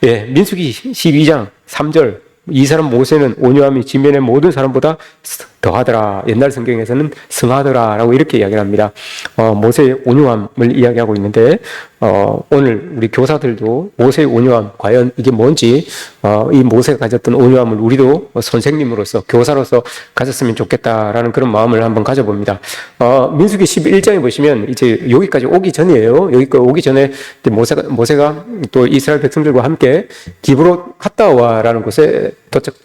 예, 민수기 12장 3절. 이 사람 모세는 온유함이 지면의 모든 사람보다 더하더라. 옛날 성경에서는 승하더라 라고 이렇게 이야기를 합니다. 모세의 온유함을 이야기하고 있는데 오늘 우리 교사들도 모세의 온유함 과연 이게 뭔지 이 모세가 가졌던 온유함을 우리도 선생님으로서 교사로서 가졌으면 좋겠다라는 그런 마음을 한번 가져봅니다. 민수기 11장에 보시면 이제 여기까지 오기 전이에요. 여기까지 오기 전에 모세가 또 이스라엘 백성들과 함께 기브롯 핫다와라는 곳에 도착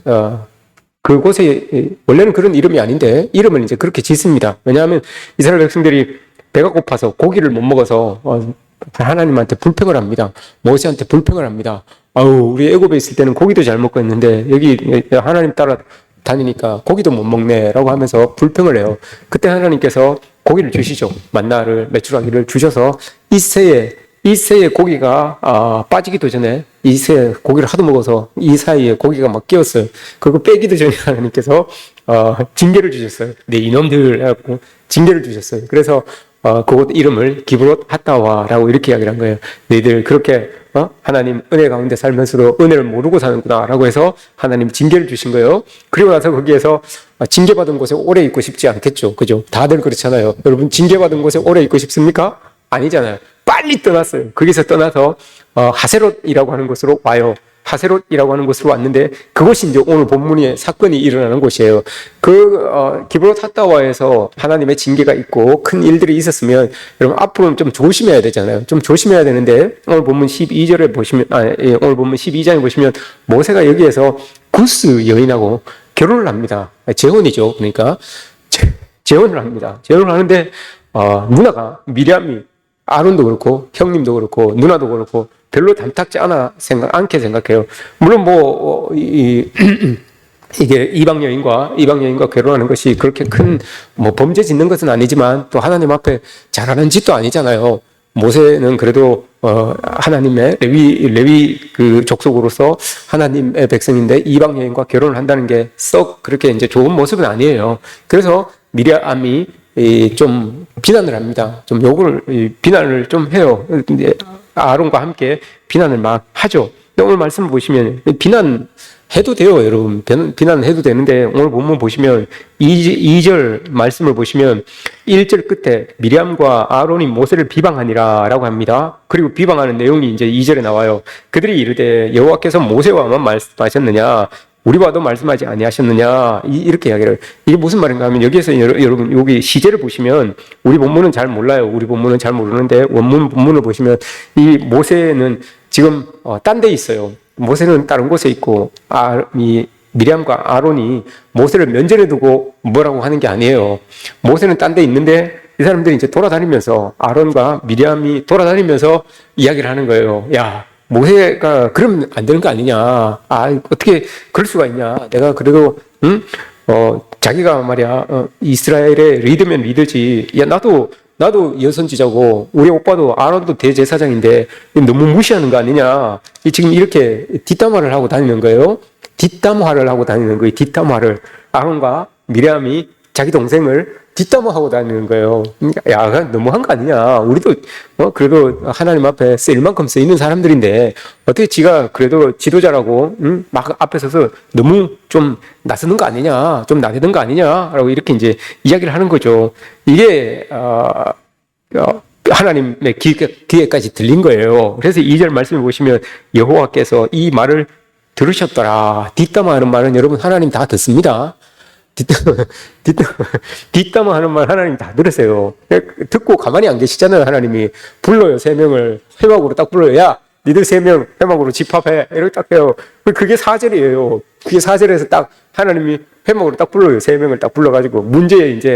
그곳에 원래는 그런 이름이 아닌데 이름을 이제 그렇게 짓습니다. 왜냐하면 이스라엘 백성들이 배가 고파서 고기를 못 먹어서 하나님한테 불평을 합니다. 모세한테 불평을 합니다. 아우 우리 애굽에 있을 때는 고기도 잘 먹고 했는데 여기 하나님 따라 다니니까 고기도 못 먹네라고 하면서 불평을 해요. 그때 하나님께서 고기를 주시죠. 만나를 메추라기를 주셔서 이새의 고기가 빠지기도 전에 이새 고기를 하도 먹어서 이 사이에 고기가 막 끼었어요. 그거 빼기도 전에 하나님께서 징계를 주셨어요. 네 이놈들 해갖고 징계를 주셨어요. 그래서 그곳 이름을 기브롯 핫다와라고 이렇게 이야기를 한 거예요. 너희들 그렇게 하나님 은혜 가운데 살면서도 은혜를 모르고 사는구나 라고 해서 하나님 징계를 주신 거예요. 그리고 나서 거기에서 징계받은 곳에 오래 있고 싶지 않겠죠. 그죠? 다들 그렇잖아요. 여러분 징계받은 곳에 오래 있고 싶습니까? 아니잖아요. 빨리 떠났어요. 거기서 떠나서 하세롯이라고 하는 곳으로 와요. 하세롯이라고 하는 곳으로 왔는데 그곳이 이제 오늘 본문의 사건이 일어나는 곳이에요. 기브롯 핫다와에서 하나님의 징계가 있고 큰 일들이 있었으면 여러분 앞으로는 좀 조심해야 되잖아요. 좀 조심해야 되는데 오늘 본문 12절에 보시면 오늘 본문 12장에 보시면 모세가 여기에서 구스 여인하고 결혼을 합니다. 재혼이죠. 그러니까 재혼을 합니다. 재혼을 하는데 누나가 미리암이 아론도 그렇고 형님도 그렇고 누나도 그렇고 별로 탐탁지 않게 생각해요. 물론 이게 이방 여인과 결혼하는 것이 그렇게 큰 범죄 짓는 것은 아니지만 또 하나님 앞에 잘하는 짓도 아니잖아요. 모세는 그래도 하나님의 레위 그 족속으로서 하나님의 백성인데 이방 여인과 결혼을 한다는 게 썩 그렇게 이제 좋은 모습은 아니에요. 그래서 미리암이 좀 비난을 합니다. 좀 비난을 좀 해요. 아론과 함께 비난을 막 하죠. 오늘 말씀을 보시면 비난해도 돼요, 여러분. 비난은 해도 되는데 오늘 본문 보시면 2절 말씀을 보시면 1절 끝에 미리암과 아론이 모세를 비방하니라 라고 합니다. 그리고 비방하는 내용이 이제 2절에 나와요. 그들이 이르되 여호와께서 모세와만 말씀하셨느냐 우리와도 말씀하지 아니하셨느냐 이렇게 이야기를. 이게 무슨 말인가 하면 여기에서 여러분 여기 시제를 보시면 우리 본문은 잘 몰라요. 우리 본문은 잘 모르는데 본문을 보시면 이 모세는 지금 딴 데 있어요. 모세는 다른 곳에 있고 이 미리암과 아론이 모세를 면전에 두고 뭐라고 하는 게 아니에요. 모세는 딴 데 있는데 이 사람들이 이제 돌아다니면서 아론과 미리암이 돌아다니면서 이야기를 하는 거예요. 야 모세가 그러면 안 되는 거 아니냐. 어떻게 그럴 수가 있냐. 내가 그래도, 자기가 말이야, 이스라엘의 리더면 리더지. 야, 나도 여선지자고, 우리 오빠도 아론도 대제사장인데, 너무 무시하는 거 아니냐. 지금 이렇게 뒷담화를 하고 다니는 거예요. 뒷담화를 하고 다니는 거예요. 뒷담화를. 아론과 미리암이 자기 동생을 뒷담화하고 다니는 거예요. 야, 너무한 거 아니냐. 우리도 그래도 하나님 앞에 쓰일 만큼 쓰이는 사람들인데 어떻게 지가 그래도 지도자라고 막 앞에 서서 너무 좀 나서는 거 아니냐, 좀 나대는 거 아니냐라고 이렇게 이제 이야기를 하는 거죠. 이게 하나님의 귀에까지 들린 거예요. 그래서 2절 말씀을 보시면 여호와께서 이 말을 들으셨더라. 뒷담화하는 말은 여러분 하나님 다 듣습니다. 뒷담화 하는 말 하나님 다 들으세요. 듣고 가만히 안 계시잖아요. 하나님이 불러요. 3명을 회막으로 딱 불러요. 야 니들 3명 회막으로 집합해 이렇게 딱 해요. 그게 4절이에요. 그게 4절에서 딱 하나님이 회막으로 딱 불러요. 3명을 딱 불러가지고 문제의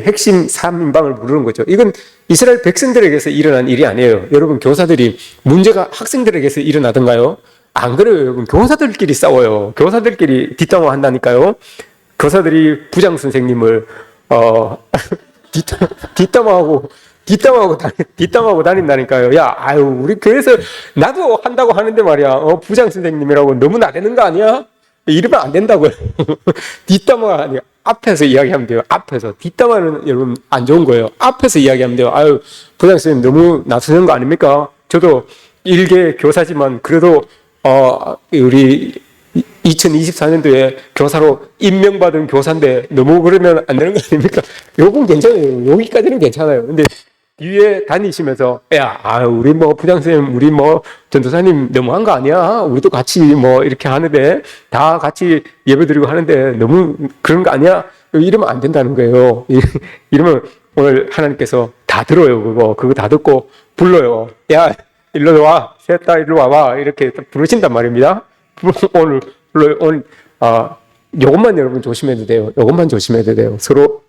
핵심 3인방을 부르는 거죠. 이건 이스라엘 백성들에게서 일어난 일이 아니에요. 여러분 교사들이 문제가 학생들에게서 일어나던가요? 안 그래요. 여러분 교사들끼리 싸워요. 교사들끼리 뒷담화 한다니까요. 교사들이 부장 선생님을 뒷담화하고 다닌다니까요. 야, 우리 교회에서 나도 한다고 하는데 말이야. 부장 선생님이라고 너무 나대는 거 아니야? 이러면 안 된다고요. 뒷담화가 아니야. 앞에서 이야기하면 돼요. 앞에서. 뒷담화는 여러분 안 좋은 거예요. 앞에서 이야기하면 돼요. 부장 선생님 너무 나서는 거 아닙니까? 저도 일개 교사지만 그래도 우리 2024년도에 교사로 임명받은 교사인데 너무 그러면 안 되는 거 아닙니까? 요건 괜찮아요. 여기까지는 괜찮아요. 근데 뒤에 다니시면서 우리 뭐 부장선생님, 우리 뭐 전도사님 너무한 거 아니야? 우리도 같이 뭐 이렇게 하는데 다 같이 예배드리고 하는데 너무 그런 거 아니야? 이러면 안 된다는 거예요. 이러면 오늘 하나님께서 다 들어요. 그거 다 듣고 불러요. 야, 일로 와. 셋다 일로 와봐. 이렇게 부르신단 말입니다. 오늘 요것만 여러분 조심해도 돼요. 요것만 조심해도 돼요. 서로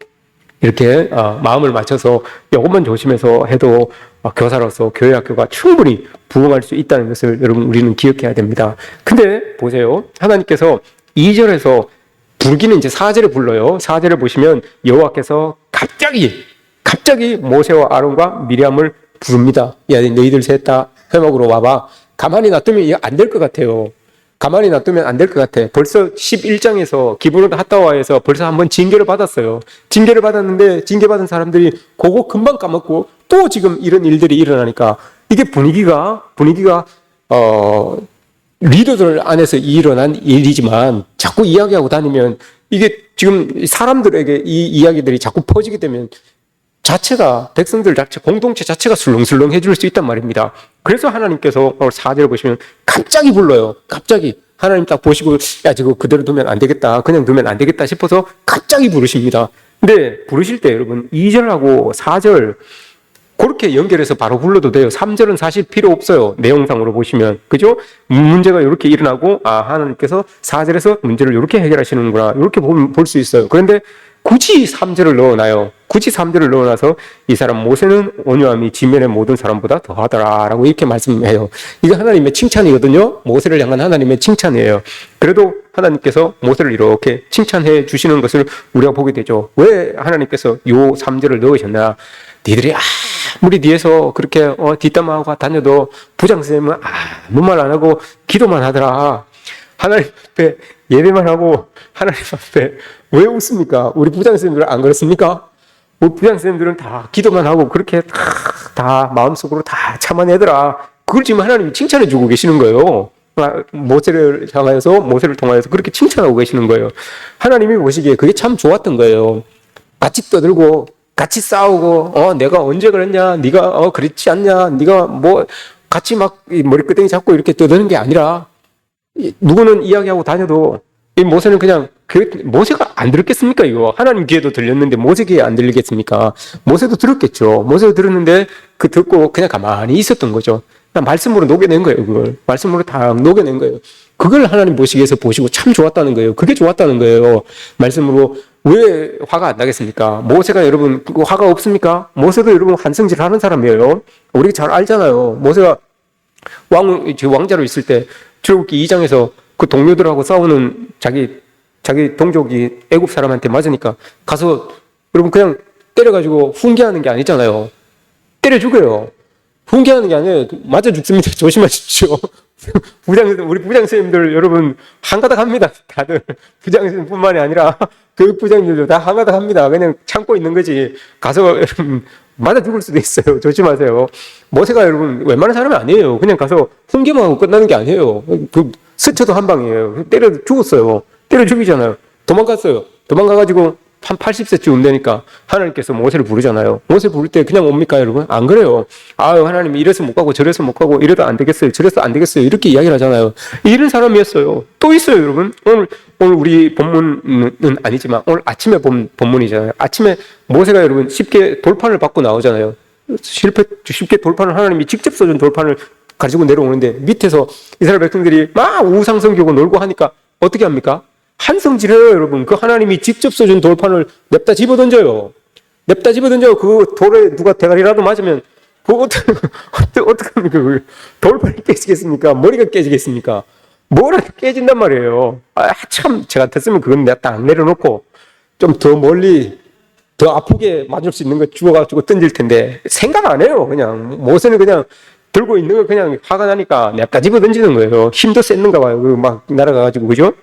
이렇게 마음을 맞춰서 요것만 조심해서 해도 교사로서 교회 학교가 충분히 부흥할 수 있다는 것을 여러분 우리는 기억해야 됩니다. 근데 보세요. 하나님께서 2절에서 부르기는 이제 4절에 불러요. 4절에 보시면 여호와께서 갑자기 모세와 아론과 미리암을 부릅니다. 야, 너희들 셋 다 회막으로 와봐. 가만히 놔두면 이거 안 될 것 같아요. 가만히 놔두면 안 될 것 같아. 벌써 11장에서 기브론 핫다와에서 벌써 한번 징계를 받았어요. 징계를 받았는데 징계받은 사람들이 그거 금방 까먹고 또 지금 이런 일들이 일어나니까 이게 분위기가 리더들 안에서 일어난 일이지만 자꾸 이야기하고 다니면 이게 지금 사람들에게 이 이야기들이 자꾸 퍼지게 되면 백성들 자체, 공동체 자체가 술렁술렁해질 수 있단 말입니다. 그래서 하나님께서 오늘 4절을 보시면 갑자기 불러요. 갑자기. 하나님 딱 보시고, 야, 저거 그대로 두면 안 되겠다. 그냥 두면 안 되겠다 싶어서 갑자기 부르십니다. 근데 부르실 때 여러분, 2절하고 4절, 그렇게 연결해서 바로 불러도 돼요. 3절은 사실 필요 없어요. 내용상으로 보시면. 그죠? 문제가 이렇게 일어나고, 하나님께서 4절에서 문제를 이렇게 해결하시는구나. 이렇게 볼 수 있어요. 그런데 굳이 3절을 넣어놔요. 굳이 3절을 넣어놔서 이 사람 모세는 온유함이 지면의 모든 사람보다 더하더라 라고 이렇게 말씀해요. 이거 하나님의 칭찬이거든요. 모세를 향한 하나님의 칭찬이에요. 그래도 하나님께서 모세를 이렇게 칭찬해 주시는 것을 우리가 보게 되죠. 왜 하나님께서 요 3절을 넣으셨나? 니들이 아무리 뒤에서 그렇게 뒷담화하고 다녀도 부장선생님은 아무 말 안 하고 기도만 하더라. 하나님 앞에 예배만 하고 하나님 앞에 왜 웃습니까? 우리 부장선생님들은 안 그렇습니까? 우리 부장선생님들은 다 기도만 하고 그렇게 다 마음속으로 다 참아내더라. 그걸 지금 하나님이 칭찬해 주고 계시는 거예요. 모세를 향하여서 모세를 통하여서 그렇게 칭찬하고 계시는 거예요. 하나님이 보시기에 그게 참 좋았던 거예요. 같이 떠들고 같이 싸우고 내가 언제 그랬냐? 네가 그렇지 않냐? 네가 뭐 같이 막 머리끄댕이 잡고 이렇게 떠드는 게 아니라 누구는 이야기하고 다녀도 이 모세는 그냥 모세가 안 들었겠습니까? 이거 하나님 귀에도 들렸는데 모세 귀에 안 들리겠습니까? 모세도 들었겠죠. 모세도 들었는데 그 듣고 그냥 가만히 있었던 거죠. 그냥 말씀으로 녹여낸 거예요. 그걸 말씀으로 다 녹여낸 거예요. 그걸 하나님 보시기에서 보시고 참 좋았다는 거예요. 그게 좋았다는 거예요. 말씀으로 왜 화가 안 나겠습니까? 모세가 여러분 화가 없습니까? 모세도 여러분 한성질 하는 사람이에요. 우리가 잘 알잖아요. 모세가 왕자로 있을 때 출애굽기 2장에서 그 동료들하고 싸우는 자기 동족이 애굽 사람한테 맞으니까 가서 여러분 그냥 때려가지고 훈계하는 게 아니잖아요. 때려 죽여요. 훈계하는 게 아니에요. 맞아 죽습니다. 조심하십시오. 우리 부장선생님들 여러분 한가닥 합니다. 다들 부장선생님뿐만이 아니라 교육부장님들도 다 한가닥 합니다. 그냥 참고 있는 거지. 가서 여러분 맞아 죽을 수도 있어요. 조심하세요. 모세가 여러분 웬만한 사람이 아니에요. 그냥 가서 훈계만 하고 끝나는 게 아니에요. 스쳐도 한 방이에요. 때려 죽었어요. 때려 죽이잖아요. 도망갔어요. 도망가가지고 한 80세쯤 되니까 하나님께서 모세를 부르잖아요. 모세 부를 때 그냥 옵니까, 여러분? 안 그래요. 하나님 이래서 못 가고 저래서 못 가고 이래도 안 되겠어요. 저래서 안 되겠어요. 이렇게 이야기를 하잖아요. 이런 사람이었어요. 또 있어요, 여러분. 오늘 우리 본문은 아니지만 오늘 아침에 본 본문이잖아요. 아침에 모세가 여러분 쉽게 돌판을 받고 나오잖아요. 쉽게 돌판을 하나님이 직접 써준 돌판을 가지고 내려오는데 밑에서 이스라엘 백성들이 막 우상성교고 놀고 하니까 어떻게 합니까? 한성질해요, 여러분. 그 하나님이 직접 써준 돌판을 냅다 집어던져요. 냅다 집어던져요. 그 돌에 누가 대가리라도 맞으면 어떻게 합니까? 돌판이 깨지겠습니까? 머리가 깨지겠습니까? 뭐라도 깨진단 말이에요. 참 제가 됐으면 그건 내가 딱 내려놓고 좀 더 멀리 더 아프게 맞을 수 있는 거 주워가지고 던질 텐데 생각 안 해요. 그냥 모세는 그냥 들고 있는 거 그냥 화가 나니까 냅다 집어 던지는 거예요. 힘도 셌는가 봐요. 막 날아가가지고 그죠?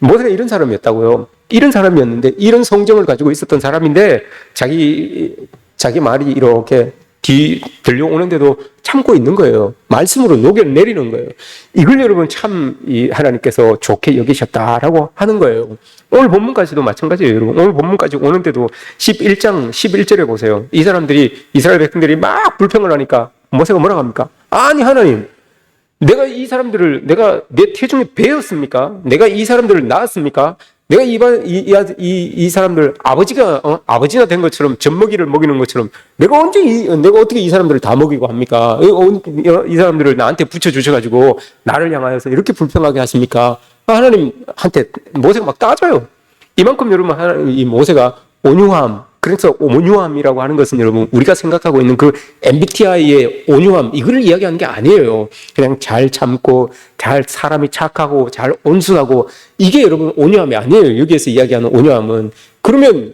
모세가 이런 사람이었다고요. 이런 사람이었는데 이런 성정을 가지고 있었던 사람인데 자기 말이 이렇게 들려오는데도 참고 있는 거예요. 말씀으로 녹여내리는 거예요. 이걸 여러분 참 하나님께서 좋게 여기셨다라고 하는 거예요. 오늘 본문까지도 마찬가지예요, 여러분. 오늘 본문까지 오는데도 11장 11절에 보세요. 이 사람들이, 이스라엘 백성들이 막 불평을 하니까 모세가 뭐라고 합니까? 아니, 하나님, 내가 이 사람들을 내가 내 태중에 배웠습니까? 내가 이 사람들을 낳았습니까? 내가 이 사람들 아버지나 된 것처럼 젖먹이를 먹이는 것처럼 내가 어떻게 이 사람들을 다 먹이고 합니까? 이 사람들을 나한테 붙여주셔가지고 나를 향하여서 이렇게 불평하게 하십니까? 하나님한테 모세가 막 따져요. 이만큼 여러분 이 모세가 온유함, 그래서 온유함이라고 하는 것은 여러분 우리가 생각하고 있는 그 MBTI의 온유함 이걸 이야기하는 게 아니에요. 그냥 잘 참고 잘 사람이 착하고 잘 온순하고 이게 여러분 온유함이 아니에요. 여기에서 이야기하는 온유함은. 그러면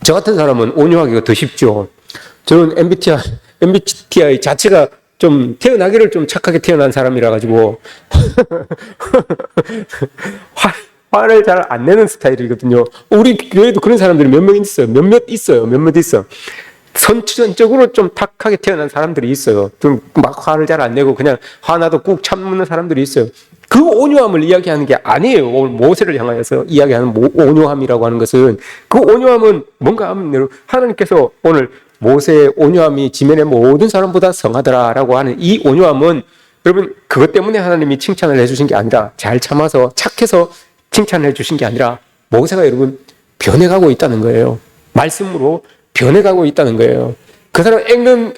저 같은 사람은 온유하기가 더 쉽죠. 저는 MBTI 자체가 좀 태어나기를 좀 착하게 태어난 사람이라 가지고 화를 잘 안 내는 스타일이거든요. 우리 교회도 그런 사람들이 몇몇 있어요. 선천적으로 좀 탁하게 태어난 사람들이 있어요. 좀 막 화를 잘 안 내고 그냥 화나도 꾹 참는 사람들이 있어요. 그 온유함을 이야기하는 게 아니에요. 오늘 모세를 향하여서 이야기하는 온유함이라고 하는 것은 그 온유함은 뭔가 하면 하나님께서 오늘 모세의 온유함이 지면의 모든 사람보다 성하더라라고 하는 이 온유함은 여러분 그것 때문에 하나님이 칭찬을 해주신 게 아니라 잘 참아서 착해서 칭찬을 해주신 게 아니라 모세가 여러분 변해가고 있다는 거예요. 말씀으로 변해가고 있다는 거예요. 그 사람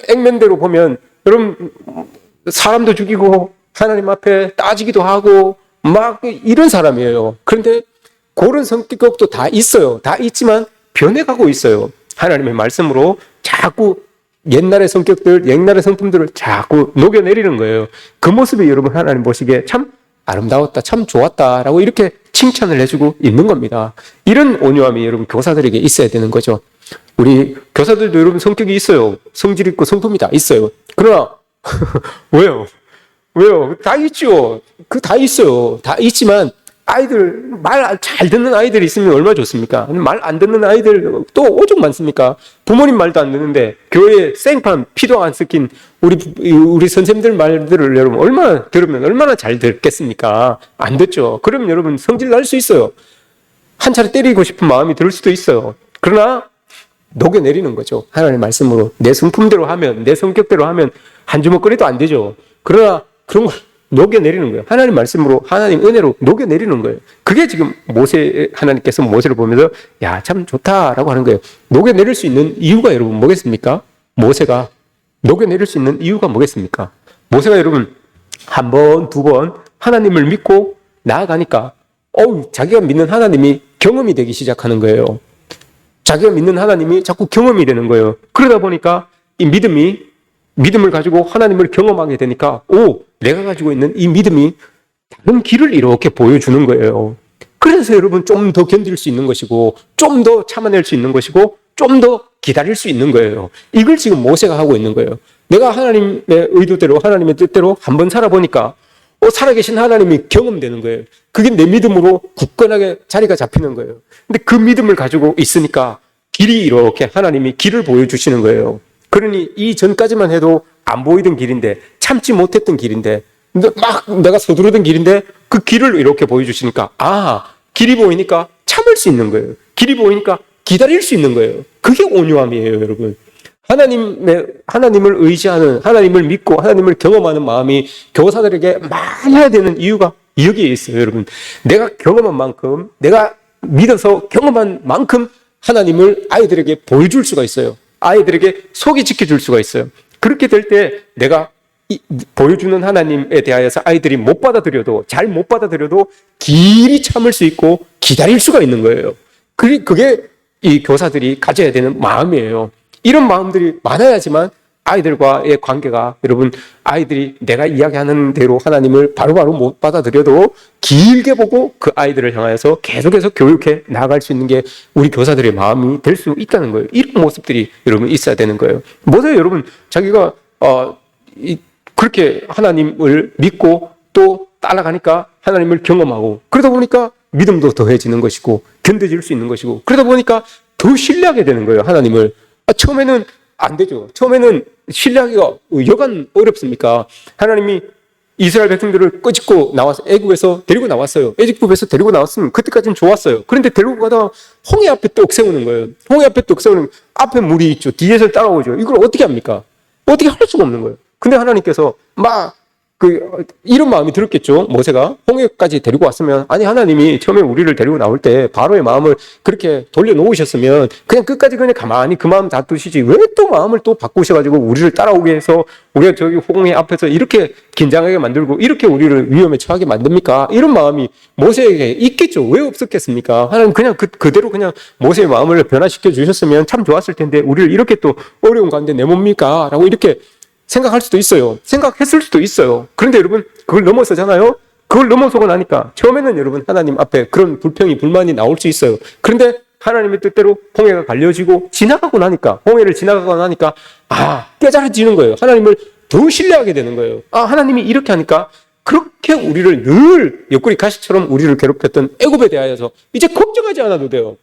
액면대로 보면 여러분 사람도 죽이고 하나님 앞에 따지기도 하고 막 이런 사람이에요. 그런데 그런 성격도 다 있어요. 다 있지만 변해가고 있어요. 하나님의 말씀으로 자꾸 옛날의 성격들, 옛날의 성품들을 자꾸 녹여내리는 거예요. 그 모습이 여러분 하나님 보시기에 참 아름다웠다, 참 좋았다라고 이렇게 칭찬을 해주고 있는 겁니다. 이런 온유함이 여러분 교사들에게 있어야 되는 거죠. 우리 교사들도 여러분 성격이 있어요. 성질 있고 성품이 다 있어요. 그러나 왜요? 다 있죠. 다 있어요. 다 있지만 아이들 말 잘 듣는 아이들이 있으면 얼마나 좋습니까? 말 안 듣는 아이들 또 오죽 많습니까? 부모님 말도 안 듣는데 교회에 생판 피도 안 섞인 우리 선생님들 말들을 여러분 얼마나 들으면 얼마나 잘 듣겠습니까? 안 듣죠. 그럼 여러분 성질 날 수 있어요. 한 차례 때리고 싶은 마음이 들 수도 있어요. 그러나 녹여내리는 거죠. 하나님의 말씀으로 내 성품대로 하면 내 성격대로 하면 한 주먹거리도 안 되죠. 그러나 그런 걸 녹여내리는 거예요. 하나님 말씀으로 하나님 은혜로 녹여내리는 거예요. 그게 지금 하나님께서 모세를 보면서 야, 참 좋다라고 하는 거예요. 녹여내릴 수 있는 이유가 여러분 뭐겠습니까? 모세가 녹여내릴 수 있는 이유가 뭐겠습니까? 모세가 여러분 한 번, 두 번 하나님을 믿고 나아가니까 자기가 믿는 하나님이 경험이 되기 시작하는 거예요. 자기가 믿는 하나님이 자꾸 경험이 되는 거예요. 그러다 보니까 이 믿음을 가지고 하나님을 경험하게 되니까 내가 가지고 있는 이 믿음이 다른 길을 이렇게 보여주는 거예요. 그래서 여러분 좀 더 견딜 수 있는 것이고 좀 더 참아낼 수 있는 것이고 좀 더 기다릴 수 있는 거예요. 이걸 지금 모세가 하고 있는 거예요. 내가 하나님의 의도대로 하나님의 뜻대로 한번 살아보니까 살아계신 하나님이 경험되는 거예요. 그게 내 믿음으로 굳건하게 자리가 잡히는 거예요. 근데 그 믿음을 가지고 있으니까 길이 이렇게 하나님이 길을 보여주시는 거예요. 그러니 이 전까지만 해도 안 보이던 길인데 참지 못했던 길인데 막 내가 서두르던 길인데 그 길을 이렇게 보여주시니까 길이 보이니까 참을 수 있는 거예요. 길이 보이니까 기다릴 수 있는 거예요. 그게 온유함이에요, 여러분. 하나님을 의지하는, 하나님을 믿고 하나님을 경험하는 마음이 교사들에게 많아야 되는 이유가 여기에 있어요, 여러분. 내가 경험한 만큼, 내가 믿어서 경험한 만큼 하나님을 아이들에게 보여줄 수가 있어요. 아이들에게 소개시켜줄 수가 있어요. 그렇게 될 때 내가 보여주는 하나님에 대하여서 아이들이 잘 못 받아들여도 길이 참을 수 있고 기다릴 수가 있는 거예요. 그게 이 교사들이 가져야 되는 마음이에요. 이런 마음들이 많아야지만 아이들과의 관계가 여러분 아이들이 내가 이야기하는 대로 하나님을 바로바로 못 받아들여도 길게 보고 그 아이들을 향하여서 계속해서 교육해 나아갈 수 있는 게 우리 교사들의 마음이 될 수 있다는 거예요. 이런 모습들이 여러분 있어야 되는 거예요. 뭐세요 여러분 자기가 그렇게 하나님을 믿고 또 따라가니까 하나님을 경험하고 그러다 보니까 믿음도 더해지는 것이고 견뎌질 수 있는 것이고 그러다 보니까 더 신뢰하게 되는 거예요. 하나님을 처음에는 안 되죠. 처음에는 신뢰하기가 여간 어렵습니까? 하나님이 이스라엘 백성들을 끄집고 나와서 애굽에서 데리고 나왔어요. 애굽에서 데리고 나왔으면 그때까지는 좋았어요. 그런데 데리고 가다가 홍해 앞에 떡 세우는 거예요. 홍해 앞에 떡 세우는 앞에 물이 있죠. 뒤에서 따라오죠. 이걸 어떻게 합니까? 어떻게 할 수가 없는 거예요. 근데 하나님께서 이런 마음이 들었겠죠. 모세가 홍해까지 데리고 왔으면, 아니 하나님이 처음에 우리를 데리고 나올 때 바로의 마음을 그렇게 돌려놓으셨으면 그냥 끝까지 그냥 가만히 그 마음 놔두시지 왜 또 마음을 또 바꾸셔가지고 우리를 따라오게 해서 우리가 저기 홍해 앞에서 이렇게 긴장하게 만들고 이렇게 우리를 위험에 처하게 만듭니까? 이런 마음이 모세에게 있겠죠. 왜 없었겠습니까? 하나님 그냥 그대로 그냥 모세의 마음을 변화시켜 주셨으면 참 좋았을 텐데 우리를 이렇게 또 어려운 가운데 내몹니까? 라고 이렇게 생각할 수도 있어요. 생각했을 수도 있어요. 그런데 여러분 그걸 넘어서잖아요. 그걸 넘어서고 나니까 처음에는 여러분 하나님 앞에 그런 불평이 불만이 나올 수 있어요. 그런데 하나님의 뜻대로 홍해가 갈려지고 지나가고 나니까 홍해를 지나가고 나니까 깨달아지는 거예요. 하나님을 더 신뢰하게 되는 거예요. 하나님이 이렇게 하니까 그렇게 우리를 늘 옆구리 가시처럼 우리를 괴롭혔던 애굽에 대하여서 이제 걱정하지 않아도 돼요.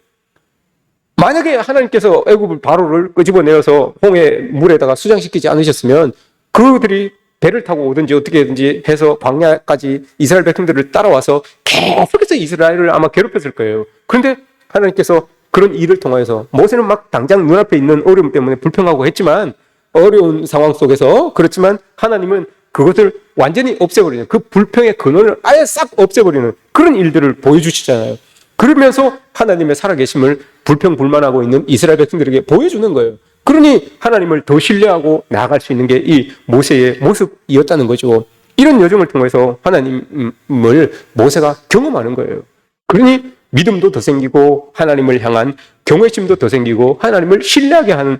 만약에 하나님께서 애굽을 바로를 끄집어내어서 홍해 물에다가 수장시키지 않으셨으면 그들이 배를 타고 오든지 어떻게든지 해서 광야까지 이스라엘 백성들을 따라와서 계속해서 이스라엘을 아마 괴롭혔을 거예요. 그런데 하나님께서 그런 일을 통하여서 모세는 막 당장 눈앞에 있는 어려움 때문에 불평하고 했지만 어려운 상황 속에서 그렇지만 하나님은 그것을 완전히 없애버리는 그 불평의 근원을 아예 싹 없애버리는 그런 일들을 보여주시잖아요. 그러면서 하나님의 살아계심을 불평불만하고 있는 이스라엘 백성들에게 보여주는 거예요. 그러니 하나님을 더 신뢰하고 나아갈 수 있는 게 이 모세의 모습이었다는 거죠. 이런 여정을 통해서 하나님을 모세가 경험하는 거예요. 그러니 믿음도 더 생기고 하나님을 향한 경외심도 더 생기고 하나님을 신뢰하는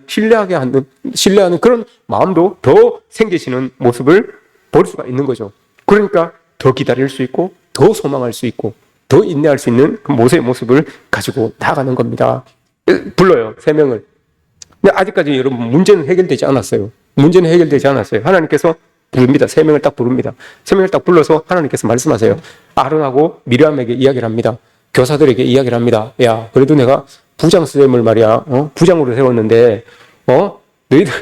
그런 마음도 더 생기시는 모습을 볼 수가 있는 거죠. 그러니까 더 기다릴 수 있고 더 소망할 수 있고 더 인내할 수 있는 그 모세의 모습을 가지고 나아가는 겁니다. 불러요, 세 명을. 근데 아직까지 여러분 문제는 해결되지 않았어요. 문제는 해결되지 않았어요. 하나님께서 부릅니다. 세 명을 딱 부릅니다. 세 명을 딱 불러서 하나님께서 말씀하세요. 아론하고 미리암에게 이야기를 합니다. 교사들에게 이야기를 합니다. 야, 그래도 내가 부장 쌤을 말이야, 부장으로 세웠는데, 너희들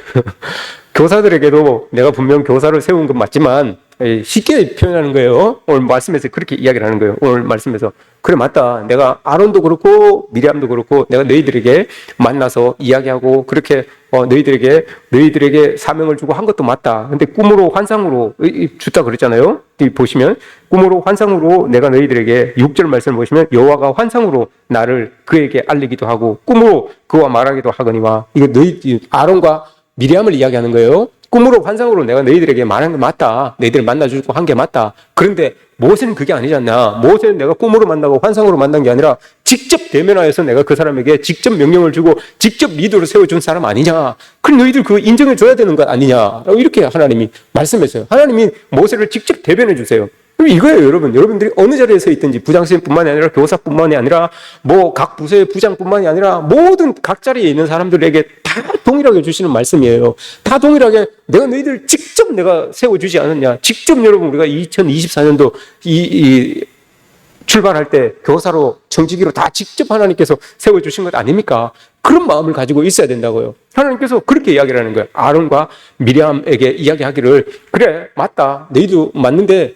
교사들에게도 내가 분명 교사를 세운 건 맞지만 쉽게 표현하는 거예요. 오늘 말씀에서 그렇게 이야기를 하는 거예요. 오늘 말씀에서 그래 맞다. 내가 아론도 그렇고 미리암도 그렇고 내가 너희들에게 만나서 이야기하고 그렇게 너희들에게 사명을 주고 한 것도 맞다. 근데 꿈으로 환상으로 주다 그랬잖아요. 보시면 꿈으로 환상으로 내가 너희들에게 6절 말씀을 보시면 여호와가 환상으로 나를 그에게 알리기도 하고 꿈으로 그와 말하기도 하거니와 이게 너희 아론과 미리암을 이야기하는 거예요. 꿈으로 환상으로 내가 너희들에게 말한 게 맞다. 너희들을 만나주고 한 게 맞다. 그런데 모세는 그게 아니지 않냐. 모세는 내가 꿈으로 만나고 환상으로 만난 게 아니라 직접 대면하여서 내가 그 사람에게 직접 명령을 주고 직접 리더를 세워준 사람 아니냐. 그럼 너희들 그거 인정해 줘야 되는 것 아니냐. 이렇게 하나님이 말씀했어요. 하나님이 모세를 직접 대변해 주세요. 이거예요, 여러분. 여러분들이 어느 자리에 서 있든지 부장선생님뿐만이 아니라 교사뿐만이 아니라 뭐 각 부서의 부장뿐만이 아니라 모든 각 자리에 있는 사람들에게 다 동일하게 주시는 말씀이에요. 다 동일하게 내가 너희들 직접 내가 세워주지 않았냐. 직접 여러분 우리가 2024년도 출발할 때 교사로 청지기로 다 직접 하나님께서 세워주신 것 아닙니까? 그런 마음을 가지고 있어야 된다고요. 하나님께서 그렇게 이야기를 하는 거예요. 아론과 미리암에게 이야기하기를 그래 맞다. 너희도 맞는데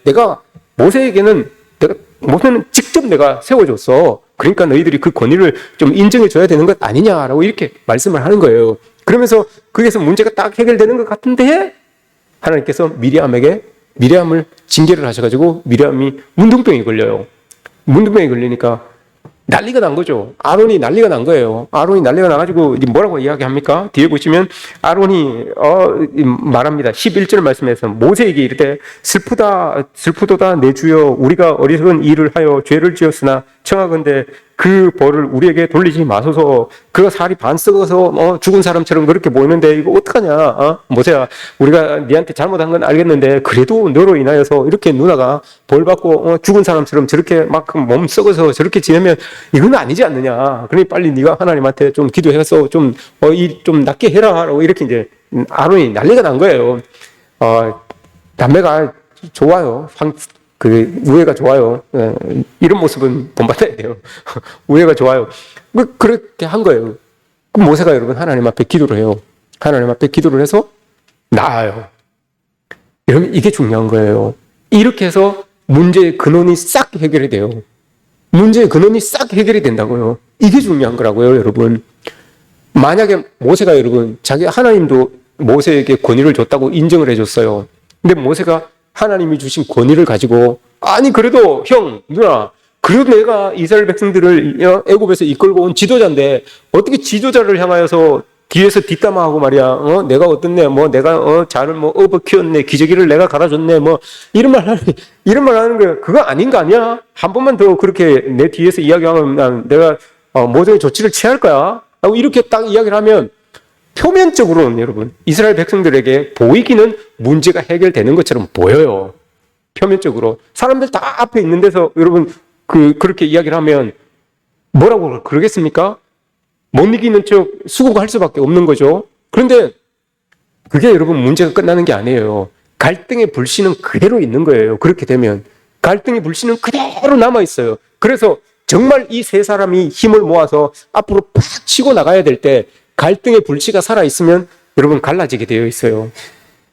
모세는 직접 내가 세워줬어. 그러니까 너희들이 그 권위를 좀 인정해줘야 되는 것 아니냐라고 이렇게 말씀을 하는 거예요. 그러면서 거기서 문제가 딱 해결되는 것 같은데 하나님께서 미리암을 징계를 하셔가지고 미리암이 문둥병이 걸려요. 문둥병이 걸리니까 난리가 난 거죠. 아론이 난리가 난 거예요. 아론이 난리가 나가지고 뭐라고 이야기합니까? 뒤에 보시면 아론이 말합니다. 11절 말씀에서 모세에게 이르되 슬프도다 내 주여 우리가 어리석은 일을 하여 죄를 지었으나 청하건대 그 벌을 우리에게 돌리지 마소서. 그가 살이 반 썩어서 죽은 사람처럼 그렇게 보이는데 이거 어떡하냐. 모세야 우리가 네한테 잘못한 건 알겠는데 그래도 너로 인하여서 이렇게 누나가 벌 받고 죽은 사람처럼 저렇게 막 몸 썩어서 저렇게 지내면 이건 아니지 않느냐. 그러니 빨리 네가 하나님한테 좀 기도해서 좀 낫게 해라 라고 이렇게 이제 아론이 난리가 난 거예요. 남매가 좋아요. 우애가 좋아요. 이런 모습은 본받아야 돼요. 우애가 좋아요. 그렇게 한 거예요. 그럼 모세가 여러분 하나님 앞에 기도를 해요. 하나님 앞에 기도를 해서 나아요. 여러분, 이게 중요한 거예요. 이렇게 해서 문제의 근원이 싹 해결이 돼요. 문제의 근원이 싹 해결이 된다고요. 이게 중요한 거라고요, 여러분. 만약에 모세가 여러분, 자기 하나님도 모세에게 권위를 줬다고 인정을 해줬어요. 근데 모세가 하나님이 주신 권위를 가지고 아니 그래도 형, 누나, 그래도 내가 이스라엘 백성들을 애굽에서 이끌고 온 지도자인데 어떻게 지도자를 향하여서 뒤에서 뒷담화하고 말이야. 내가 어떻네, 내가 자를 업어 키웠네, 기저귀를 내가 갈아줬네, 이런 말 하는 거야. 그거 아닌 거 아니야? 한 번만 더 그렇게 내 뒤에서 이야기하면 내가 모종의 조치를 취할 거야. 라고 이렇게 딱 이야기를 하면 표면적으로는 여러분 이스라엘 백성들에게 보이기는 문제가 해결되는 것처럼 보여요. 표면적으로 사람들 다 앞에 있는 데서 여러분 그렇게 이야기를 하면 뭐라고 그러겠습니까? 못 이기는 척 수긍할 수밖에 없는 거죠. 그런데 그게 여러분 문제가 끝나는 게 아니에요. 갈등의 불씨는 그대로 있는 거예요. 그렇게 되면 갈등의 불씨는 그대로 남아 있어요. 그래서 정말 이 세 사람이 힘을 모아서 앞으로 팍 치고 나가야 될 때 갈등의 불씨가 살아있으면 여러분 갈라지게 되어 있어요.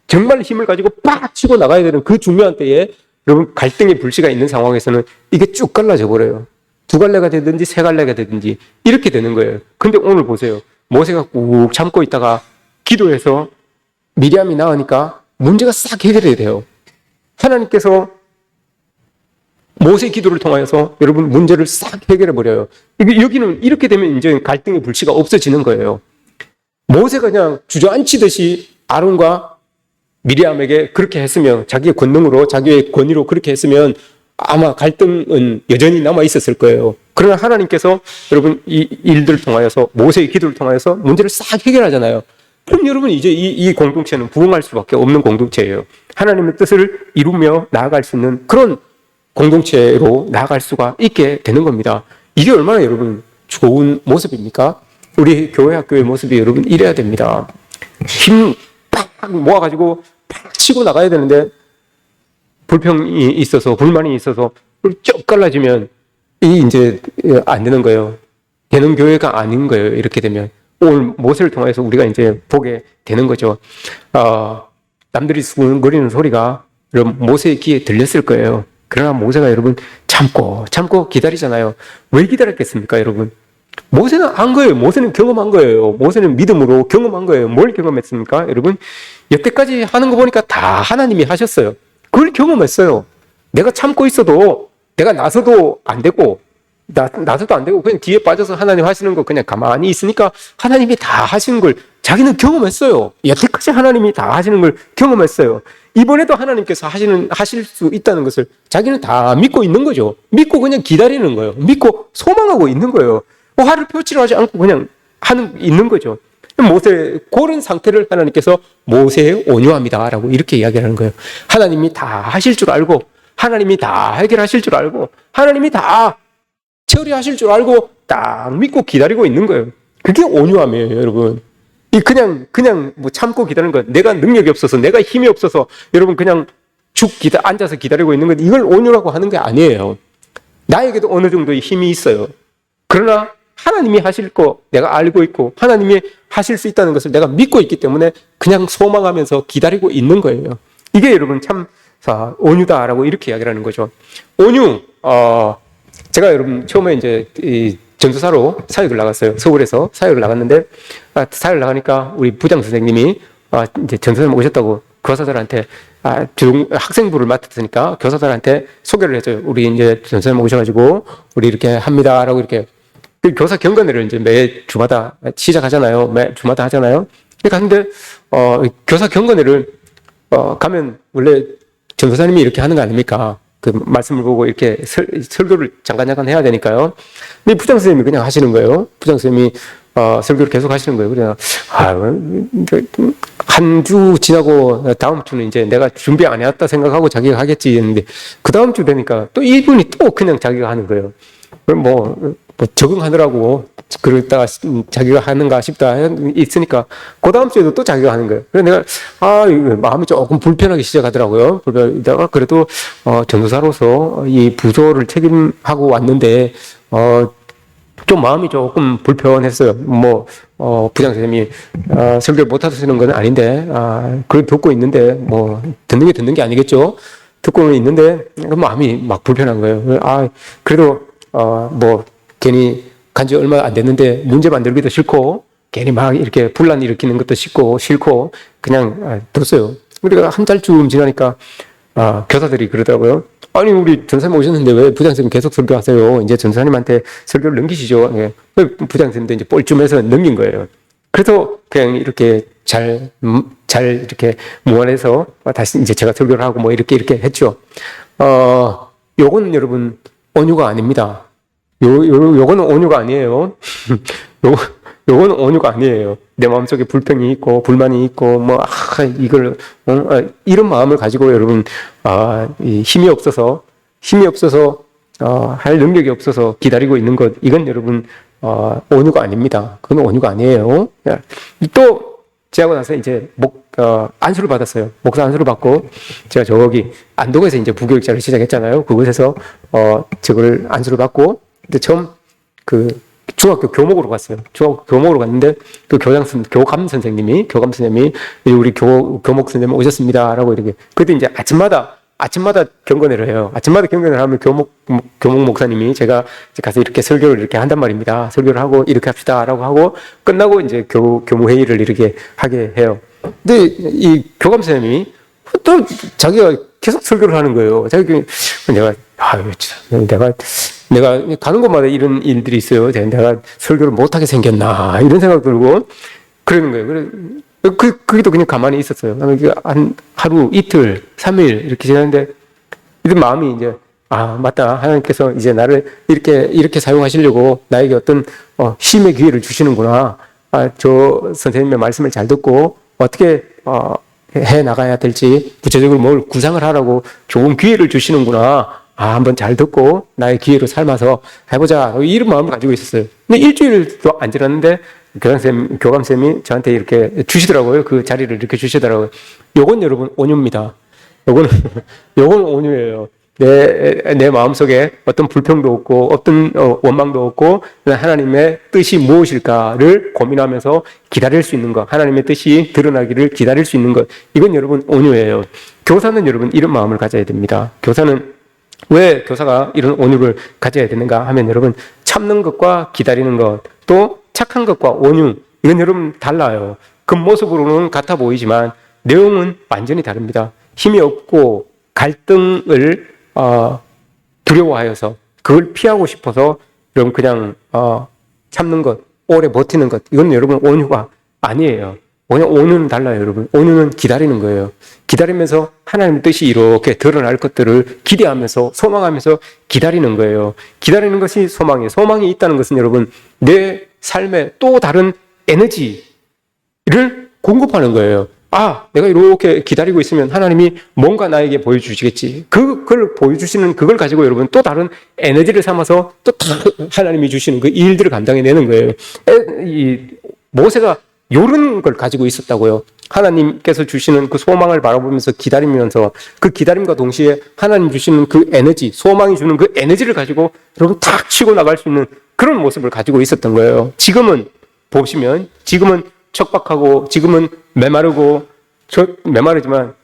정말 힘을 가지고 팍 치고 나가야 되는 그 중요한 때에 여러분 갈등의 불씨가 있는 상황에서는 이게 쭉 갈라져 버려요. 두 갈래가 되든지 세 갈래가 되든지 이렇게 되는 거예요. 근데 오늘 보세요. 모세가 꾹 참고 있다가 기도해서 미리암이 나으니까 문제가 싹 해결이 돼요. 하나님께서 모세 기도를 통하여서 여러분 문제를 싹 해결해 버려요. 여기는 이렇게 되면 이제 갈등의 불씨가 없어지는 거예요. 모세가 그냥 주저앉히듯이 아론과 미리암에게 그렇게 했으면 자기의 권능으로 자기의 권위로 그렇게 했으면 아마 갈등은 여전히 남아 있었을 거예요. 그러나 하나님께서 여러분 이 일들을 통하여서 모세의 기도를 통하여서 문제를 싹 해결하잖아요. 그럼 여러분 이제 이 공동체는 부흥할 수밖에 없는 공동체예요. 하나님의 뜻을 이루며 나아갈 수 있는 그런 공동체로 나아갈 수가 있게 되는 겁니다. 이게 얼마나 여러분 좋은 모습입니까? 우리 교회 학교의 모습이 여러분 이래야 됩니다. 힘 팍 모아가지고 팍 치고 나가야 되는데 불평이 있어서 불만이 있어서 쭉 갈라지면 이 이제 안 되는 거예요. 되는 교회가 아닌 거예요. 이렇게 되면 오늘 모세를 통해서 우리가 이제 보게 되는 거죠. 남들이 수근거리는 소리가 여러분 모세의 귀에 들렸을 거예요. 그러나 모세가 여러분 참고 기다리잖아요. 왜 기다렸겠습니까, 여러분? 모세는 안 거예요. 모세는 경험한 거예요. 모세는 믿음으로 경험한 거예요. 뭘 경험했습니까, 여러분? 여태까지 하는 거 보니까 다 하나님이 하셨어요. 그걸 경험했어요. 내가 참고 있어도 내가 나서도 안 되고 나서도 안 되고 그냥 뒤에 빠져서 하나님 하시는 거 그냥 가만히 있으니까 하나님이 다 하시는 걸 자기는 경험했어요. 여태까지 하나님이 다 하시는 걸 경험했어요. 이번에도 하나님께서 하실 수 있다는 것을 자기는 다 믿고 있는 거죠. 믿고 그냥 기다리는 거예요. 믿고 소망하고 있는 거예요. 화를 표치를 하지 않고 그냥 있는 거죠. 모세 그런 상태를 하나님께서 모세의 온유함이다라고 이렇게 이야기하는 거예요. 하나님이 다 하실 줄 알고 하나님이 다 해결하실 줄 알고 하나님이 다 처리하실 줄 알고 딱 믿고 기다리고 있는 거예요. 그게 온유함이에요, 여러분. 이 그냥 뭐 참고 기다리는 거, 내가 능력이 없어서, 내가 힘이 없어서, 여러분 그냥 앉아서 기다리고 있는 건 이걸 온유라고 하는 게 아니에요. 나에게도 어느 정도의 힘이 있어요. 그러나 하나님이 하실 거 내가 알고 있고 하나님이 하실 수 있다는 것을 내가 믿고 있기 때문에 그냥 소망하면서 기다리고 있는 거예요. 이게 여러분 참 온유다라고 이렇게 이야기를 하는 거죠. 온유, 제가 여러분 처음에 이제 이 전도사로 사역을 나갔어요. 서울에서 사역을 나갔는데 사역을 나가니까 우리 부장 선생님이 이제 전도사님 오셨다고 교사들한테 학생부를 맡았으니까 교사들한테 소개를 해줘요. 우리 이제 전도사님 오셔가지고 우리 이렇게 합니다라고 이렇게 그 교사 경건회를 이제 매 주마다 시작하잖아요. 매 주마다 하잖아요. 갔는데 교사 경건회를 가면 원래 전도사님이 이렇게 하는 거 아닙니까? 그 말씀을 보고 이렇게 설교를 잠깐 해야 되니까요. 근데 부장 선생님이 그냥 하시는 거예요. 부장 선생님이 설교를 계속 하시는 거예요. 그래서 한 주 지나고 다음 주는 이제 내가 준비 안 해왔다 생각하고 자기가 하겠지 했는데 그 다음 주 되니까 또 이분이 또 그냥 자기가 하는 거예요. 그럼 뭐 적응하느라고 그러다가 자기가 하는가 싶다 있으니까 그 다음 주에도 또 자기가 하는 거예요. 그래서 내가 마음이 조금 불편하기 시작하더라고요. 불편하다가 그래도 전도사로서 이 부조를 책임하고 왔는데 좀 마음이 조금 불편했어요. 부장 선생님이, 설교를 못 하시는 건 아닌데, 그걸 듣고 있는데, 듣는 게 아니겠죠? 듣고는 있는데, 마음이 막 불편한 거예요. 그래도, 괜히 간지 얼마 안 됐는데, 문제 만들기도 싫고, 괜히 막 이렇게 분란 일으키는 것도 싫고, 그냥 뒀어요. 우리가 한 달쯤 지나니까, 교사들이 그러더라고요. 아니, 우리 전사님 오셨는데 왜 부장선생님 계속 설교하세요? 이제 전사님한테 설교를 넘기시죠. 예. 부장선생님도 이제 뻘쭘해서 넘긴 거예요. 그래서 그냥 이렇게 잘 이렇게 무안해서 다시 이제 제가 설교를 하고 이렇게 했죠. 요거는 여러분, 온유가 아닙니다. 요거는 온유가 아니에요. 요거는 온유가 아니에요. 내 마음속에 불평이 있고, 불만이 있고, 이런 마음을 가지고 여러분, 힘이 없어서, 할 능력이 없어서 기다리고 있는 것, 이건 여러분, 온유가 아닙니다. 그건 온유가 아니에요. 또, 제하고 나서 이제, 안수를 받았어요. 목사 안수를 받고, 제가 저기, 안동에서 이제 부교육자를 시작했잖아요. 그곳에서, 저걸 안수를 받고, 근데 처음, 중학교 교목으로 갔어요. 중학교 교목으로 갔는데, 교감 선생님이, 우리 교목 선생님 오셨습니다라고 이렇게. 그때 이제 아침마다 경건회를 해요. 아침마다 경건회를 하면 교목 목사님이 제가 가서 이렇게 설교를 이렇게 한단 말입니다. 설교를 하고 이렇게 합시다라고 하고, 끝나고 이제 교무회의를 이렇게 하게 해요. 근데 이 교감 선생님이 또 자기가 계속 설교를 하는 거예요. 내가 가는 곳마다 이런 일들이 있어요. 내가 설교를 못하게 생겼나 이런 생각 들고 그러는 거예요. 그게도 그냥 가만히 있었어요. 한 하루, 이틀, 3일 이렇게 지났는데 이런 마음이 이제 맞다. 하나님께서 이제 나를 이렇게 사용하시려고 나에게 어떤 쉼의 기회를 주시는구나. 저 선생님의 말씀을 잘 듣고 어떻게 해 나가야 될지 구체적으로 뭘 구상을 하라고 좋은 기회를 주시는구나. 한번 잘 듣고 나의 기회로 삶아서 해보자. 이런 마음을 가지고 있었어요. 근데 일주일도 안 지났는데 교감쌤이 저한테 이렇게 주시더라고요. 그 자리를 이렇게 주시더라고요. 요건 여러분 온유입니다. 요건 온유예요. 내 마음속에 어떤 불평도 없고 어떤 원망도 없고 하나님의 뜻이 무엇일까를 고민하면서 기다릴 수 있는 것, 하나님의 뜻이 드러나기를 기다릴 수 있는 것, 이건 여러분 온유예요. 교사는 여러분 이런 마음을 가져야 됩니다. 왜 교사가 이런 온유를 가져야 되는가 하면 여러분, 참는 것과 기다리는 것, 또 착한 것과 온유, 이건 여러분 달라요. 겉모습으로는 같아 보이지만 내용은 완전히 다릅니다. 힘이 없고 갈등을 두려워하여서 그걸 피하고 싶어서 여러분 그냥 참는 것, 오래 버티는 것, 이건 여러분 온유가 아니에요. 온유는 달라요, 여러분. 온유는 기다리는 거예요. 기다리면서 하나님의 뜻이 이렇게 드러날 것들을 기대하면서 소망하면서 기다리는 거예요. 기다리는 것이 소망이에요. 소망이 있다는 것은 여러분 내 삶에 또 다른 에너지를 공급하는 거예요. 내가 이렇게 기다리고 있으면 하나님이 뭔가 나에게 보여주시겠지. 그걸 보여주시는 그걸 가지고 여러분 또 다른 에너지를 삼아서 또 하나님이 주시는 그 일들을 감당해내는 거예요. 모세가 이런 걸 가지고 있었다고요. 하나님께서 주시는 그 소망을 바라보면서 기다리면서 그 기다림과 동시에 하나님 주시는 그 에너지, 소망이 주는 그 에너지를 가지고 여러분 탁 치고 나갈 수 있는 그런 모습을 가지고 있었던 거예요. 지금은 보시면 지금은 척박하고 지금은 메마르지만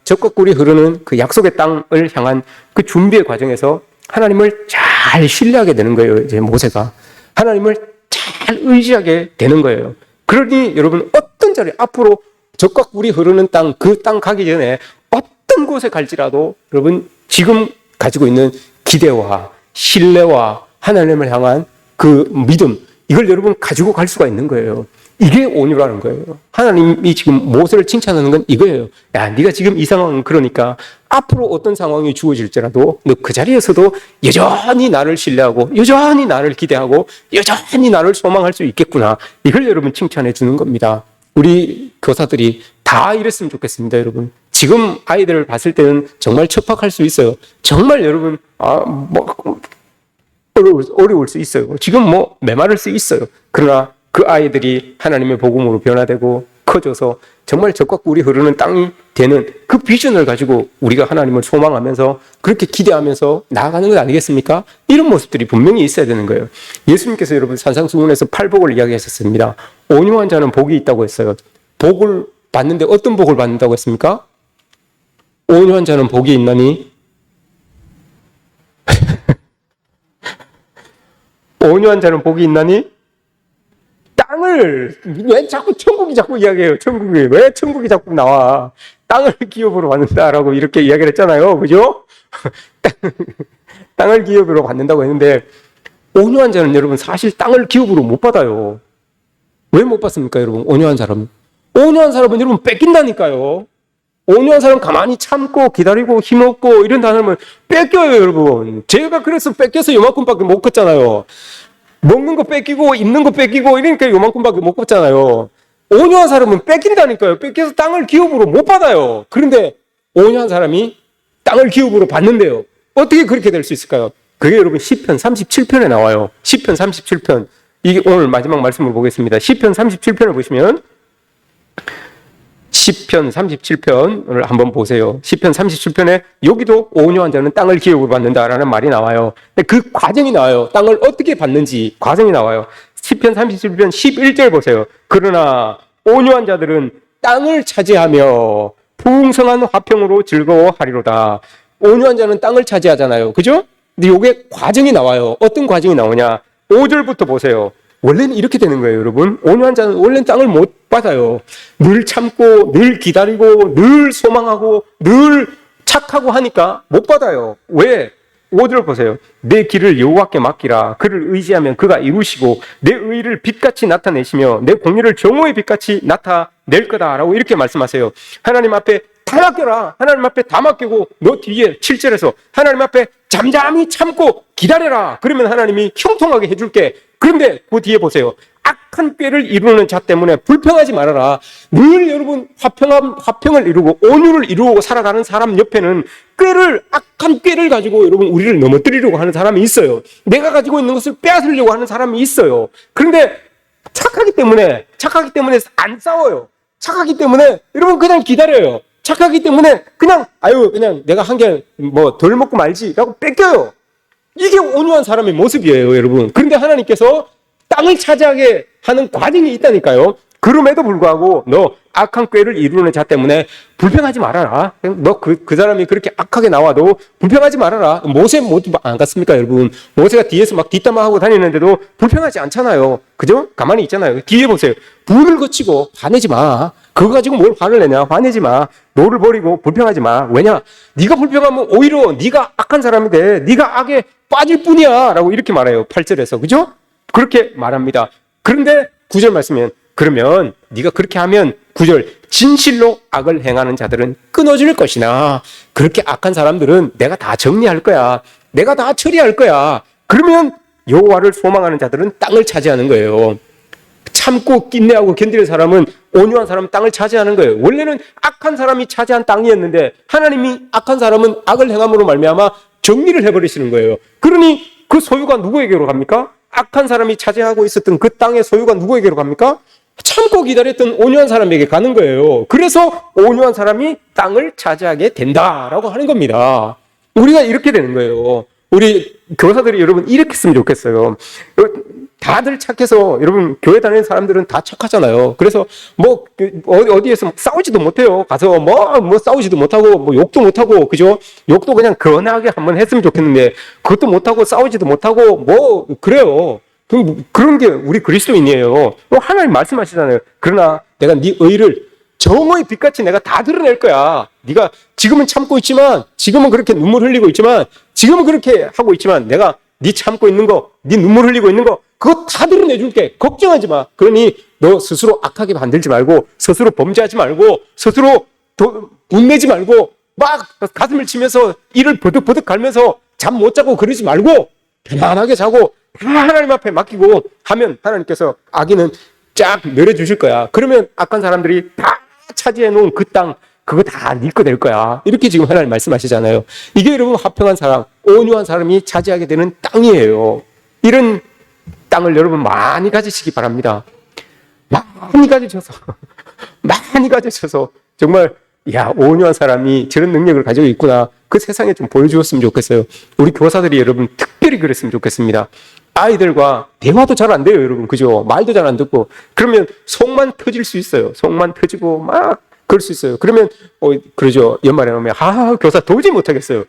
젖과 꿀이 흐르는 그 약속의 땅을 향한 그 준비의 과정에서 하나님을 잘 신뢰하게 되는 거예요. 이제 모세가 하나님을 잘 의지하게 되는 거예요. 그러니 여러분 어떤 자리 앞으로 젖과 꿀이 흐르는 땅, 그 땅 가기 전에 어떤 곳에 갈지라도 여러분 지금 가지고 있는 기대와 신뢰와 하나님을 향한 그 믿음, 이걸 여러분 가지고 갈 수가 있는 거예요. 이게 온유라는 거예요. 하나님이 지금 모세를 칭찬하는 건 이거예요. 야, 네가 지금 이 상황은 그러니까 앞으로 어떤 상황이 주어질지라도 너 그 자리에서도 여전히 나를 신뢰하고 여전히 나를 기대하고 여전히 나를 소망할 수 있겠구나. 이걸 여러분 칭찬해 주는 겁니다. 우리 교사들이 다 이랬으면 좋겠습니다, 여러분. 지금 아이들을 봤을 때는 정말 척박할 수 있어요. 정말 여러분 어려울 수 있어요. 지금 메마를 수 있어요. 그러나 그 아이들이 하나님의 복음으로 변화되고 그 커져서 정말 적과 꿀이 흐르는 땅이 되는 그 비전을 가지고 우리가 하나님을 소망하면서 그렇게 기대하면서 나아가는 것 아니겠습니까? 이런 모습들이 분명히 있어야 되는 거예요. 예수님께서 여러분 산상수훈에서 팔복을 이야기하셨습니다. 온유한 자는 복이 있다고 했어요. 복을 받는데 어떤 복을 받는다고 했습니까? 온유한 자는 복이 있나니? 온유한 자는 복이 있나니? 땅을, 왜 자꾸 천국이 자꾸 이야기해요? 천국이. 왜 천국이 자꾸 나와? 땅을 기업으로 받는다라고 이렇게 이야기를 했잖아요. 그죠? 땅을 기업으로 받는다고 했는데, 온유한 자는 여러분 사실 땅을 기업으로 못 받아요. 왜 못 받습니까, 여러분? 온유한 사람. 온유한 사람은 여러분 뺏긴다니까요. 온유한 사람 가만히 참고 기다리고 힘없고 이런 사람은 뺏겨요, 여러분. 제가 그래서 뺏겨서 요만큼밖에 못 컸잖아요. 먹는 거 뺏기고 입는 거 뺏기고 이러니까 요만큼밖에 못 컸잖아요. 온유한 사람은 뺏긴다니까요. 뺏겨서 땅을 기업으로 못 받아요. 그런데 온유한 사람이 땅을 기업으로 받는데요. 어떻게 그렇게 될 수 있을까요? 그게 여러분 시편 37편에 나와요. 시편 37편. 이게 오늘 마지막 말씀을 보겠습니다. 시편 37편을 보시면 시편 37편을 한번 보세요. 시편 37편에 여기도 온유한 자는 땅을 기업으로 받는다라는 말이 나와요. 근데 그 과정이 나와요. 땅을 어떻게 받는지 과정이 나와요. 시편 37편 11절 보세요. 그러나 온유한 자들은 땅을 차지하며 풍성한 화평으로 즐거워하리로다. 온유한 자는 땅을 차지하잖아요. 그죠? 근데 요게 과정이 나와요. 어떤 과정이 나오냐? 5절부터 보세요. 원래는 이렇게 되는 거예요, 여러분. 온유한 자는 원래는 땅을 못 받아요. 늘 참고, 늘 기다리고, 늘 소망하고, 늘 착하고 하니까 못 받아요. 왜? 5절 보세요. 내 길을 여호와께 맡기라. 그를 의지하면 그가 이루시고 내 의를 빛같이 나타내시며 내 공의를 정오의 빛같이 나타낼 거다라고 이렇게 말씀하세요. 하나님 앞에 다 맡겨라. 하나님 앞에 다 맡기고 너 뒤에 7절에서 하나님 앞에 잠잠히 참고 기다려라. 그러면 하나님이 형통하게 해줄게. 그런데 그 뒤에 보세요. 악한 꾀를 이루는 자 때문에 불평하지 말아라. 늘 여러분 화평을 이루고 온유를 이루고 살아가는 사람 옆에는 악한 꾀를 가지고 여러분 우리를 넘어뜨리려고 하는 사람이 있어요. 내가 가지고 있는 것을 빼앗으려고 하는 사람이 있어요. 그런데 착하기 때문에 안 싸워요. 착하기 때문에 여러분 그냥 기다려요. 착하기 때문에 그냥 내가 한 개 뭐 덜 먹고 말지라고 뺏겨요. 이게 온유한 사람의 모습이에요, 여러분. 그런데 하나님께서 땅을 차지하게 하는 과정이 있다니까요. 그럼에도 불구하고 너 악한 꾀를 이루는 자 때문에 불평하지 말아라. 너 그 사람이 그렇게 악하게 나와도 불평하지 말아라. 모세 모두 안 갔습니까, 여러분? 모세가 뒤에서 막 뒷담화하고 다니는데도 불평하지 않잖아요. 그죠? 가만히 있잖아요. 뒤에 보세요. 분을 거치고 화내지 마. 그거 가지고 뭘 화를 내냐? 화내지 마. 너를 버리고 불평하지 마. 왜냐? 네가 불평하면 오히려 네가 악한 사람이 돼. 네가 악에 빠질 뿐이야. 라고 이렇게 말해요. 8절에서. 그죠? 그렇게 말합니다. 그런데 9절 말씀은 그러면 네가 그렇게 하면 9절 진실로 악을 행하는 자들은 끊어질 것이나 그렇게 악한 사람들은 내가 다 정리할 거야. 내가 다 처리할 거야. 그러면 여호와를 소망하는 자들은 땅을 차지하는 거예요. 참고 인내하고 견디는 사람은 온유한 사람은 땅을 차지하는 거예요. 원래는 악한 사람이 차지한 땅이었는데 하나님이 악한 사람은 악을 행함으로 말미암아 정리를 해버리시는 거예요. 그러니 그 소유가 누구에게로 갑니까? 악한 사람이 차지하고 있었던 그 땅의 소유가 누구에게로 갑니까? 참고 기다렸던 온유한 사람에게 가는 거예요. 그래서 온유한 사람이 땅을 차지하게 된다라고 하는 겁니다. 우리가 이렇게 되는 거예요. 우리 교사들이 여러분 이렇게 했으면 좋겠어요. 다들 착해서 여러분 교회 다니는 사람들은 다 착하잖아요. 그래서 뭐 어디에서 싸우지도 못해요. 가서 뭐 싸우지도 못하고 뭐 욕도 못하고 그죠? 욕도 그냥 건하게 한번 했으면 좋겠는데 그것도 못하고 싸우지도 못하고 뭐 그래요. 그런 게 우리 그리스도인이에요. 하나님 말씀하시잖아요. 그러나 내가 네 의를 정오의 빛같이 내가 다 드러낼 거야. 네가 지금은 참고 있지만 지금은 그렇게 눈물 흘리고 있지만 지금은 그렇게 하고 있지만 내가 네 참고 있는 거, 네 눈물 흘리고 있는 거 그거 다 드러내줄게. 걱정하지 마. 그러니 너 스스로 악하게 만들지 말고 스스로 범죄하지 말고 스스로 분내지 말고 막 가슴을 치면서 이를 버득버득 갈면서 잠 못 자고 그러지 말고 편안하게 자고 다 하나님 앞에 맡기고 하면 하나님께서 악인은 쫙 내려주실 거야. 그러면 악한 사람들이 다 차지해 놓은 그 땅 그거 다 네 거 될 거야. 이렇게 지금 하나님 말씀하시잖아요. 이게 여러분 화평한 사람, 온유한 사람이 차지하게 되는 땅이에요. 이런 땅을 여러분 많이 가지시기 바랍니다. 많이 가지셔서 많이 가져셔서 정말 야, 온유한 사람이 저런 능력을 가지고 있구나. 그 세상에 좀 보여주었으면 좋겠어요. 우리 교사들이 여러분 특별히 그랬으면 좋겠습니다. 아이들과 대화도 잘 안 돼요, 여러분. 그죠? 말도 잘 안 듣고. 그러면 속만 터질 수 있어요. 속만 터지고 막 그럴 수 있어요. 그러면 그러죠. 연말에 오면 교사 도저히 못하겠어요.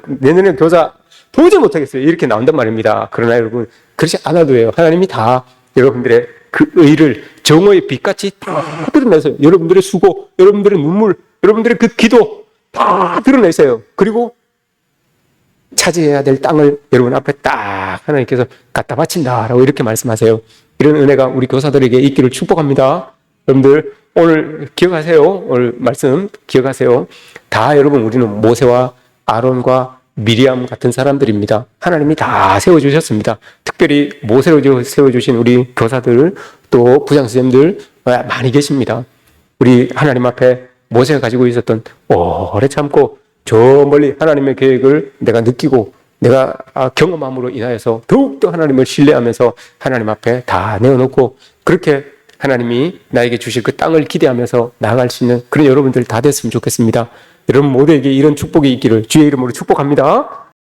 내년에 교사 도저히 못하겠어요. 이렇게 나온단 말입니다. 그러나 여러분 그렇지 않아도 돼요. 하나님이 다 여러분들의 그 의를 정오의 빛같이 다 드러내세요. 여러분들의 수고, 여러분들의 눈물, 여러분들의 그 기도 다 드러내세요. 그리고 차지해야 될 땅을 여러분 앞에 딱 하나님께서 갖다 바친다라고 이렇게 말씀하세요. 이런 은혜가 우리 교사들에게 있기를 축복합니다. 여러분들 오늘 기억하세요. 오늘 말씀 기억하세요. 다 여러분 우리는 모세와 아론과 미리암 같은 사람들입니다. 하나님이 다 세워주셨습니다. 특별히 모세로 세워주신 우리 교사들 또 부장선생님들 많이 계십니다. 우리 하나님 앞에 모세가 가지고 있었던 오래 참고 저 멀리 하나님의 계획을 내가 느끼고 내가 경험함으로 인하여서 더욱더 하나님을 신뢰하면서 하나님 앞에 다 내어놓고 그렇게 하나님이 나에게 주실 그 땅을 기대하면서 나아갈 수 있는 그런 여러분들 다 됐으면 좋겠습니다. 여러분 모두에게 이런 축복이 있기를 주의 이름으로 축복합니다.